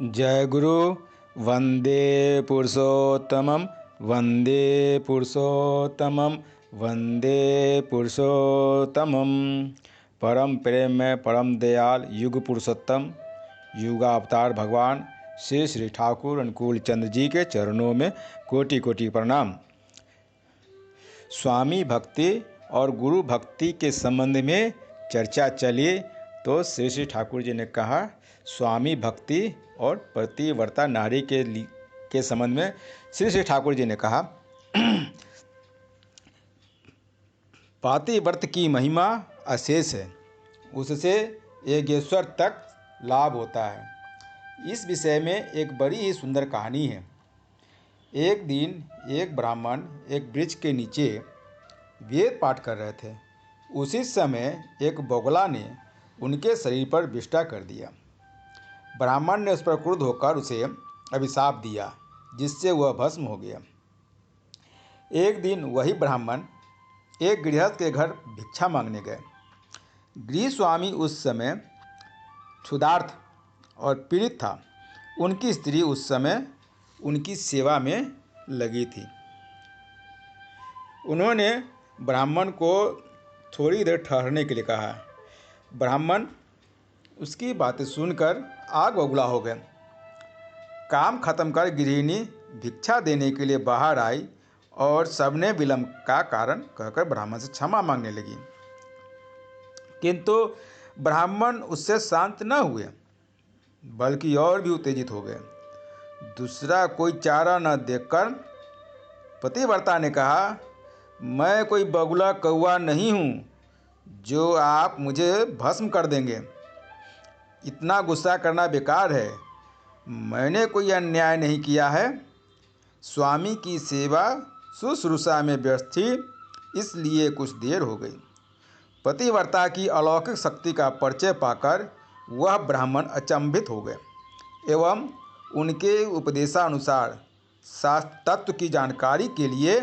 जय गुरु। वंदे पुरुषोत्तमम वंदे पुरुषोत्तमम वंदे पुरुषोत्तमम। परम प्रेम में परम दयाल युग पुरुषोत्तम युगावतार भगवान श्री श्री ठाकुर अनुकूल चंद्र जी के चरणों में कोटि कोटि प्रणाम। स्वामी भक्ति और गुरु भक्ति के संबंध में चर्चा चली तो श्री श्री ठाकुर जी ने कहा, स्वामी भक्ति और पतिव्रता नारी के संबंध में श्री श्री ठाकुर जी ने कहा, पतिव्रत की महिमा अशेष है, उससे योगेश्वर तक लाभ होता है। इस विषय में एक बड़ी ही सुंदर कहानी है। एक दिन एक ब्राह्मण एक वृक्ष के नीचे वेद पाठ कर रहे थे। उसी समय एक बगुला ने उनके शरीर पर विष्ठा कर दिया। ब्राह्मण ने उस पर क्रुद्ध होकर उसे अभिशाप दिया, जिससे वह भस्म हो गया। एक दिन वही ब्राह्मण एक गृहस्थ के घर भिक्षा मांगने गए। गृह स्वामी उस समय क्षुधार्त और पीड़ित था। उनकी स्त्री उस समय उनकी सेवा में लगी थी। उन्होंने ब्राह्मण को थोड़ी देर ठहरने के लिए कहा। ब्राह्मण उसकी बातें सुनकर आग बबूला हो गए। काम खत्म कर गृहिणी भिक्षा देने के लिए बाहर आई और सबने विलंब का कारण कहकर ब्राह्मण से क्षमा मांगने लगी, किंतु ब्राह्मण उससे शांत न हुए, बल्कि और भी उत्तेजित हो गए। दूसरा कोई चारा न देखकर पतिव्रता ने कहा, मैं कोई बगुला कौआ नहीं हूँ जो आप मुझे भस्म कर देंगे। इतना गुस्सा करना बेकार है। मैंने कोई अन्याय नहीं किया है। स्वामी की सेवा शुश्रूषा में व्यस्त थी, इसलिए कुछ देर हो गई। पतिव्रता की अलौकिक शक्ति का परिचय पाकर वह ब्राह्मण अचंभित हो गए एवं उनके उपदेशानुसार शास्त्र तत्व की जानकारी के लिए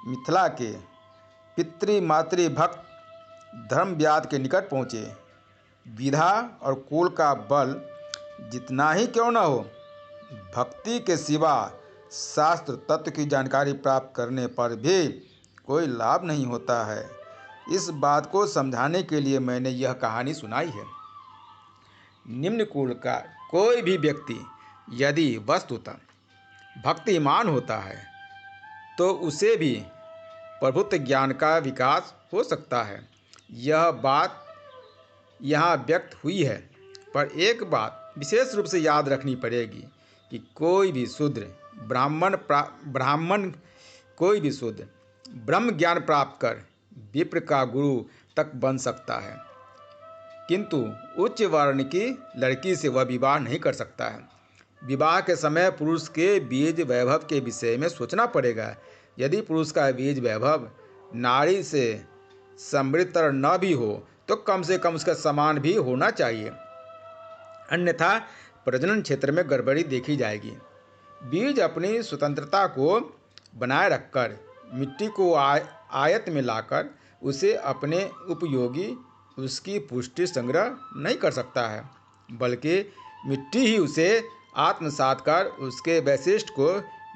मिथिला के पितृमातृभक्त धर्मव्याध के निकट पहुँचे। विधा और कुल का बल जितना ही क्यों न हो, भक्ति के सिवा शास्त्र तत्व की जानकारी प्राप्त करने पर भी कोई लाभ नहीं होता है। इस बात को समझाने के लिए मैंने यह कहानी सुनाई है। निम्न कुल का कोई भी व्यक्ति यदि वस्तुतः भक्तिमान होता है तो उसे भी प्रभुत्व ज्ञान का विकास हो सकता है। यह बात यहाँ व्यक्त हुई है, पर एक बात विशेष रूप से याद रखनी पड़ेगी कि कोई भी शूद्र ब्रह्म ज्ञान प्राप्त कर विप्र का गुरु तक बन सकता है, किंतु उच्च वर्ण की लड़की से वह विवाह नहीं कर सकता है। विवाह के समय पुरुष के बीज वैभव के विषय में सोचना पड़ेगा। यदि पुरुष का बीज वैभव नारी से समृद्धतर न भी हो तो कम से कम उसका समान भी होना चाहिए, अन्यथा प्रजनन क्षेत्र में गड़बड़ी देखी जाएगी। बीज अपनी स्वतंत्रता को बनाए रखकर मिट्टी को आयत में लाकर उसे अपने उपयोगी उसकी पुष्टि संग्रह नहीं कर सकता है, बल्कि मिट्टी ही उसे आत्मसात कर उसके वैशिष्ट को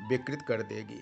विकृत कर देगी।